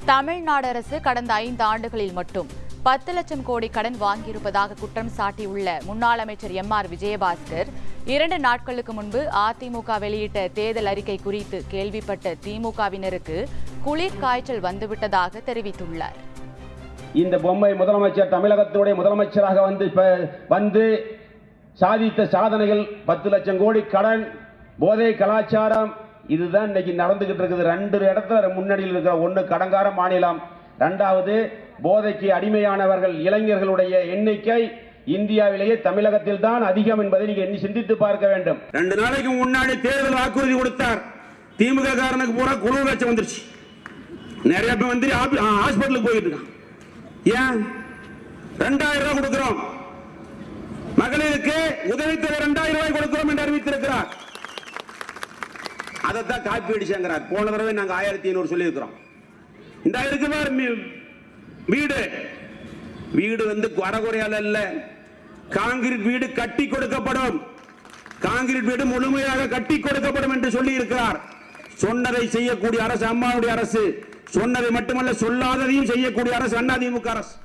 தமிழ்நாடு அரசு கடந்த 5 ஆண்டுகளில் மட்டும் 10 லட்சம் கோடி கடன் வாங்கியிருப்பதாக குற்றம் சாட்டியுள்ள முன்னாள் அமைச்சர் எம்.ஆர். விஜயபாஸ்கர் 2 நாட்களுக்கு முன்பு அதிமுக வெளியிட்ட தேர்தல் அறிக்கை குறித்து கேள்விப்பட்ட திமுகவினருக்கு குளிர் காய்ச்சல் வந்துவிட்டதாக தெரிவித்துள்ளார். இந்த பொம்மை முதலமைச்சர் தமிழகத்துடைய முதலமைச்சராக வந்து சாதித்த சாதனைகள் 10 லட்சம் கோடி கடன், போதை கலாச்சாரம், இதுதான் இன்னைக்கு நடந்துகிட்டு இருக்குது. 2 இடத்துல முன்னணியில் இருக்கிற, ஒன்று கடங்கார மாநிலம், 2வது போதைக்கு அடிமையானவர்கள் இளைஞர்களுடைய எண்ணிக்கை இந்தியாவிலேயே தமிழகத்தில் தான் அதிகம் என்பதை நீங்க எண்ணி சிந்தித்து பார்க்க வேண்டும். 2 நாளைக்கு முன்னாடி தேர்தல் வாக்குறுதி கொடுத்தார். திமுக காரனுக்கு பூரா குளிர் காய்ச்சல் வந்துருச்சு. நிறைய பேர் வந்து ஹாஸ்பிட்டலுக்கு போயிட்டு இருக்கான். ஏன் 2000 ரூபாய் கொடுக்கிறோம், மகளிருக்கு உதவித்தொகை 2000 ரூபாய் கொடுக்கிறோம் என்று அறிவித்திருக்கிறார். அதைத்தான் காப்பி அடிச்சாங்கிறார். போன தடவை நாங்க 1500 சொல்லி இருக்கிறோம். இந்த வீடு வந்து அறகுறையால அல்ல, காங்கிரீட் வீடு கட்டி கொடுக்கப்படும், காங்கிரீட் வீடு முழுமையாக கட்டி கொடுக்கப்படும் என்று சொல்லி இருக்கிறார். சொன்னதை செய்யக்கூடிய அரசு அம்மாவுடைய அரசு, சொன்னதை மட்டுமல்ல சொல்லாததையும் செய்யக்கூடிய அரசு அதிமுக அரசு.